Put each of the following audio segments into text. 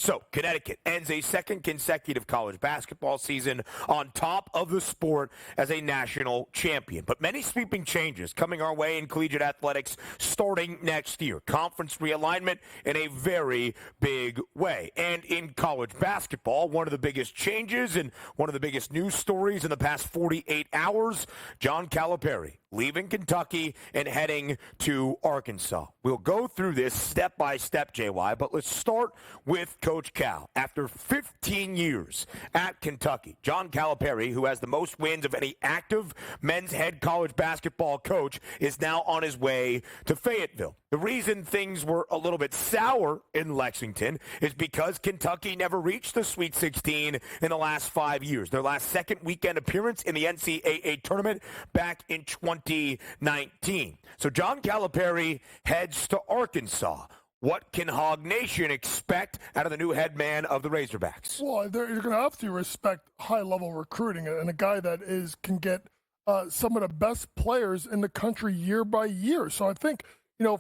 So, Connecticut ends a second consecutive college basketball season on top of the sport as a national champion. But many sweeping changes coming our way in collegiate athletics starting next year. Conference realignment in a very big way. And in college basketball, one of the biggest changes and one of the biggest news stories in the past 48 hours, John Calipari leaving Kentucky and heading to Arkansas. We'll go through this step by step, JY, but let's start with Coach Cal. After 15 years at Kentucky, John Calipari, who has the most wins of any active men's head college basketball coach, is now on his way to Fayetteville. The reason things were a little bit sour in Lexington is because Kentucky never reached the Sweet 16 in the last 5 years. Their last second weekend appearance in the NCAA tournament back in 2019. So John Calipari heads to Arkansas. What can Hog Nation expect out of the new head man of the Razorbacks? Well, you're going to have to respect high-level recruiting and a guy that can get some of the best players in the country year by year. So I think,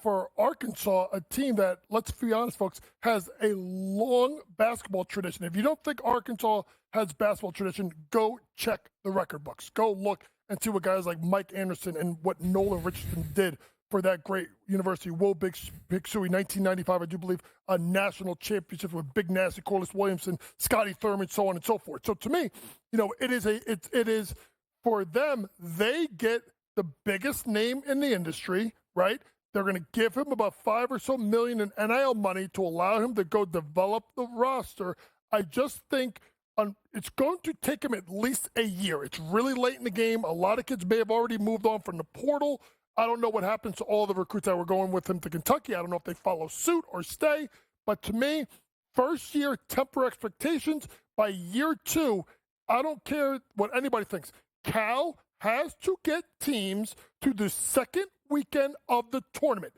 for Arkansas, a team that, let's be honest, folks, has a long basketball tradition. If you don't think Arkansas has basketball tradition, go check the record books. Go look and see what guys like Mike Anderson and what Nolan Richardson did for that great university. Will Big Suey, 1995, I do believe, a national championship with Big Nasty, Corliss Williamson, Scotty Thurman, so on and so forth. So to me, it is for them, they get the biggest name in the industry, right? They're going to give him about $5 or so million in NIL money to allow him to go develop the roster. I just think it's going to take him at least a year. It's really late in the game. A lot of kids may have already moved on from the portal. I don't know what happens to all the recruits that were going with him to Kentucky. I don't know if they follow suit or stay. But to me, first year, temper expectations. By year 2, I don't care what anybody thinks. Cal has to get teams to the second weekend of the tournament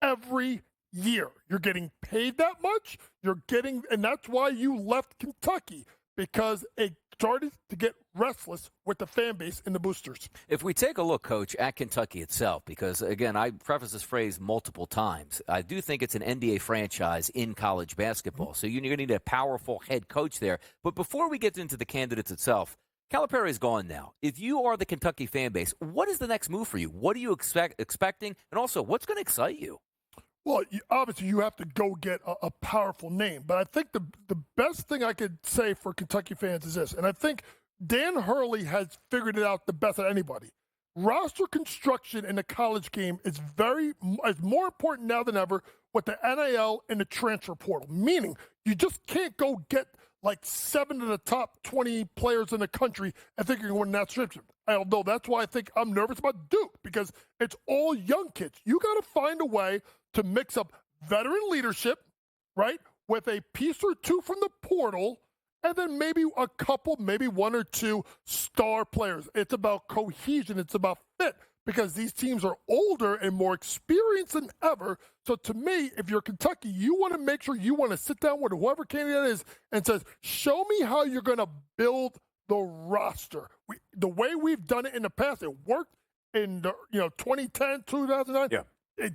every year. You're getting paid that much. And that's why you left Kentucky, because it started to get restless with the fan base and the boosters. If we take a look, Coach, at Kentucky itself, because, again, I preface this phrase multiple times, I do think it's an NBA franchise in college basketball. So you're going to need a powerful head coach there. But before we get into the candidates itself, Calipari is gone now. If you are the Kentucky fan base, what is the next move for you? What are you expecting? And also, what's going to excite you? Well, obviously, you have to go get a powerful name. But I think the best thing I could say for Kentucky fans is this, and I think Dan Hurley has figured it out the best of anybody. Roster construction in the college game is more important now than ever with the NIL and the transfer portal, meaning you just can't go get like 7 of the top 20 players in the country and think you're going to win that championship. Although that's why I think I'm nervous about Duke, because it's all young kids. You got to find a way to mix up veteran leadership, right, with a piece or two from the portal, and then maybe a couple, maybe 1 or 2 star players. It's about cohesion. It's about fit, because these teams are older and more experienced than ever. So to me, if you're Kentucky, you want to make sure you want to sit down with whoever candidate is and says, show me how you're going to build the roster. The way we've done it in the past, it worked in 2010, 2009. Yeah.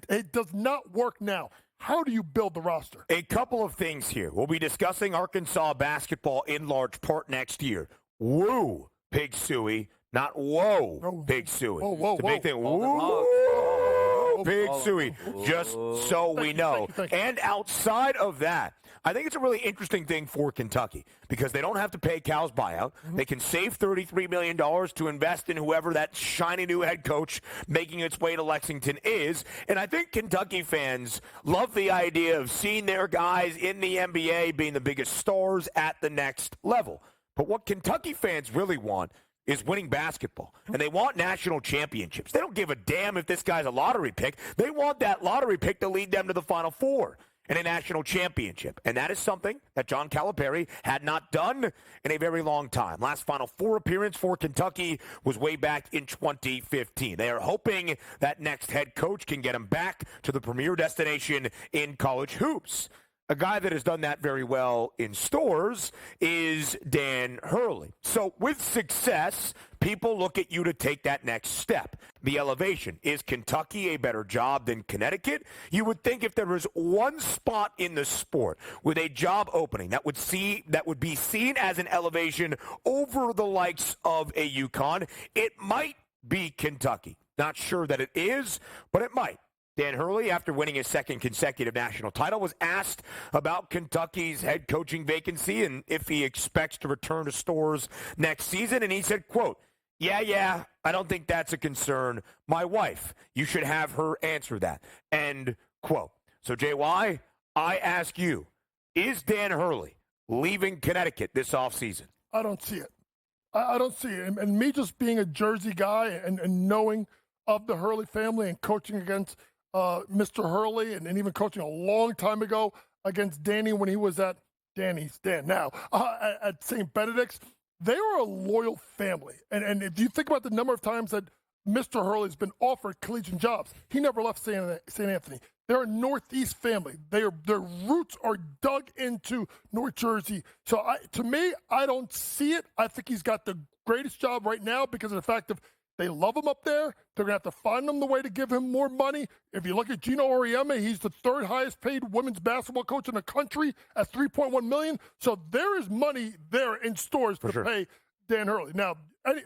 It does not work now. How do you build the roster? A couple of things here. We'll be discussing Arkansas basketball in large part next year. Woo, Big Suey. Not whoa, Big Suey. Whoa, it's a big thing. Woo, Big Suey. Just so we know. Thank you. And outside of that, I think it's a really interesting thing for Kentucky, because they don't have to pay Cal's buyout. Mm-hmm. They can save $33 million to invest in whoever that shiny new head coach making its way to Lexington is. And I think Kentucky fans love the idea of seeing their guys in the NBA being the biggest stars at the next level. But what Kentucky fans really want is winning basketball, and they want national championships. They don't give a damn if this guy's a lottery pick. They want that lottery pick to lead them to the Final Four and a national championship. And that is something that John Calipari had not done in a very long time. Last Final Four appearance for Kentucky was way back in 2015. They are hoping that next head coach can get him back to the premier destination in college hoops. A guy that has done that very well in stores is Dan Hurley. So with success, people look at you to take that next step, the elevation. Is Kentucky a better job than Connecticut? You would think if there was one spot in the sport with a job opening that would be seen as an elevation over the likes of a UConn, it might be Kentucky. Not sure that it is, but it might. Dan Hurley, after winning his second consecutive national title, was asked about Kentucky's head coaching vacancy and if he expects to return to stores next season. And he said, quote, yeah, I don't think that's a concern. My wife, you should have her answer that, end quote. So, JY, I ask you, is Dan Hurley leaving Connecticut this offseason? I don't see it. I don't see it. And me just being a Jersey guy and knowing of the Hurley family and coaching against Mr. Hurley and even coaching a long time ago against Danny when he was at at St. Benedict's, they are a loyal family. And if you think about the number of times that Mr. Hurley's been offered collegiate jobs, he never left St. Anthony. They're a Northeast family. Their roots are dug into North Jersey. So to me, I don't see it. I think he's got the greatest job right now because of the fact of they love him up there. They're going to have to find him the way to give him more money. If you look at Gino Auriemma, he's the third highest paid women's basketball coach in the country at $3.1 million. So there is money there in stores to pay Dan Hurley. Now,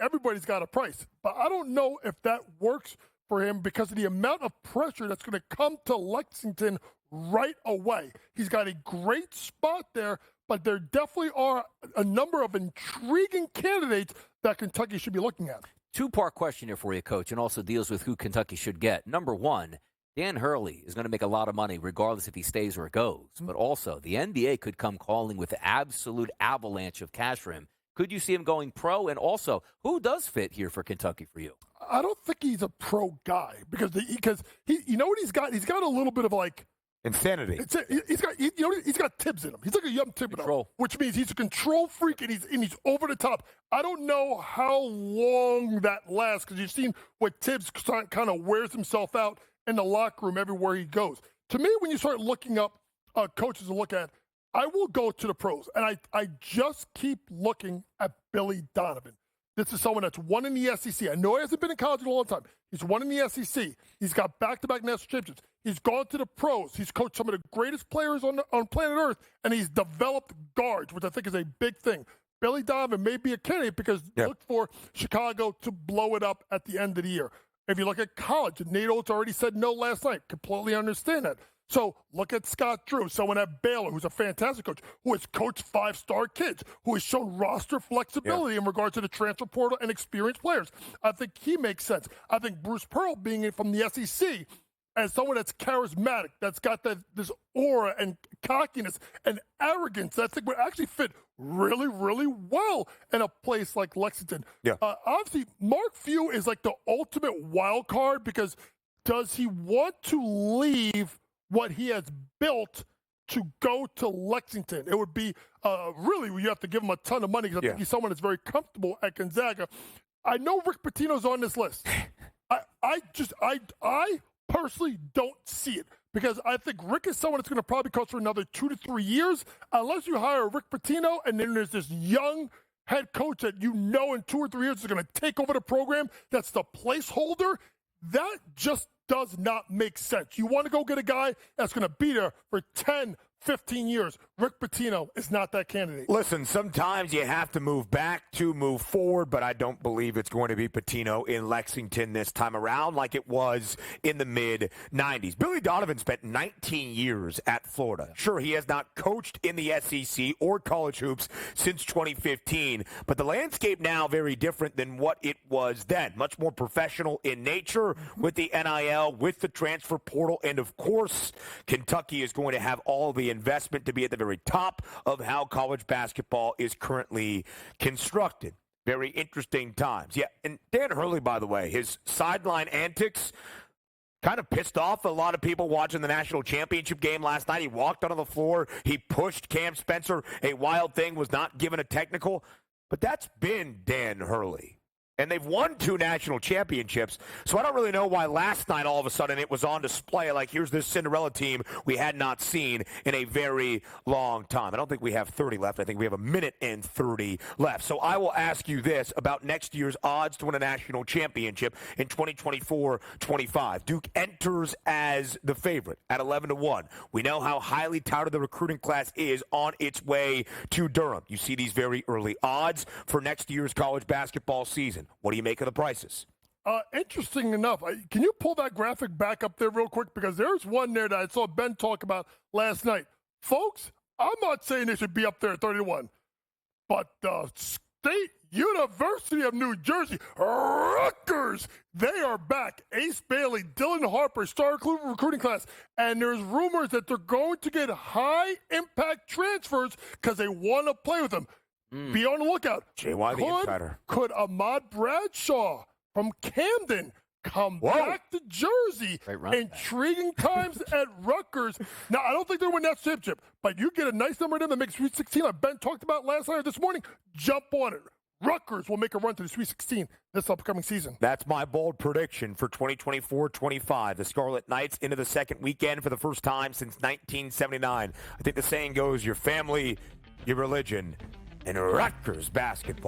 everybody's got a price, but I don't know if that works for him because of the amount of pressure that's going to come to Lexington right away. He's got a great spot there, but there definitely are a number of intriguing candidates that Kentucky should be looking at. Two-part question here for you, Coach, and also deals with who Kentucky should get. Number one, Dan Hurley is going to make a lot of money regardless if he stays or goes. But also, the NBA could come calling with an absolute avalanche of cash for him. Could you see him going pro? And also, who does fit here for Kentucky for you? I don't think he's a pro guy because he you know what he's got? He's got a little bit of like insanity. He's got Tibbs in him. He's like a young Thibodeau, which means he's a control freak and he's over the top. I don't know how long that lasts because you've seen what Tibbs kind of wears himself out in the locker room everywhere he goes. To me, when you start looking up coaches to look at, I will go to the pros, and I just keep looking at Billy Donovan. This is someone that's won in the SEC. I know he hasn't been in college in a long time. He's won in the SEC. He's got back-to-back national championships. He's gone to the pros. He's coached some of the greatest players on planet Earth, and he's developed guards, which I think is a big thing. Billy Donovan may be a candidate because look for Chicago to blow it up at the end of the year. If you look at college, Nate Oates already said no last night. Completely understand that. So look at Scott Drew, someone at Baylor who's a fantastic coach, who has coached five-star kids, who has shown roster flexibility in regard to the transfer portal and experienced players. I think he makes sense. I think Bruce Pearl, being from the SEC, as someone that's charismatic, that's got this aura and cockiness and arrogance, that I think would actually fit really, really well in a place like Lexington. Yeah. Obviously, Mark Few is like the ultimate wild card because does he want to leave what he has built to go to Lexington? It would be really, you have to give him a ton of money because I think he's someone that's very comfortable at Gonzaga. I know Rick Pitino's on this list. I personally don't see it because I think Rick is someone that's going to probably coach for another 2 to 3 years unless you hire Rick Pitino and then there's this young head coach that you know in 2 or 3 years is going to take over the program that's the placeholder. That just does not make sense. You want to go get a guy that's going to be there for 10, 15 years. Rick Pitino is not that candidate. Listen, sometimes you have to move back to move forward, but I don't believe it's going to be Pitino in Lexington this time around like it was in the mid-'90s. Billy Donovan spent 19 years at Florida. Sure, he has not coached in the SEC or college hoops since 2015, but the landscape now very different than what it was then. Much more professional in nature with the NIL, with the transfer portal, and of course, Kentucky is going to have all the investment to be at the very top of how college basketball is currently constructed. Very interesting times. Yeah, and Dan Hurley, by the way, his sideline antics kind of pissed off a lot of people watching the national championship game last night. He walked onto the floor. He pushed Cam Spencer. A wild thing, was not given a technical. But that's been Dan Hurley. And they've won 2 national championships. So I don't really know why last night all of a sudden it was on display like here's this Cinderella team we had not seen in a very long time. I don't think we have 30 left. I think we have 1:30 left. So I will ask you this about next year's odds to win a national championship in 2024-25. Duke enters as the favorite at 11-1. We know how highly touted the recruiting class is on its way to Durham. You see these very early odds for next year's college basketball season. What do you make of the prices? Interesting enough, can you pull that graphic back up there real quick? Because there's one there that I saw Ben talk about last night. Folks, I'm not saying they should be up there at 30-1, but the State University of New Jersey, Rutgers, they are back. Ace Bailey, Dylan Harper, star recruiting class, and there's rumors that they're going to get high-impact transfers because they want to play with them. Be on the lookout. JY the Insider. Could Ahmad Bradshaw from Camden come back to Jersey? Intriguing times at Rutgers. Now, I don't think they'll win that championship, but you get a nice number of them that makes Sweet 16, like Ben talked about last night or this morning. Jump on it. Rutgers will make a run to the Sweet 16 this upcoming season. That's my bold prediction for 2024-25. The Scarlet Knights into the second weekend for the first time since 1979. I think the saying goes, your family, your religion, and Rutgers basketball.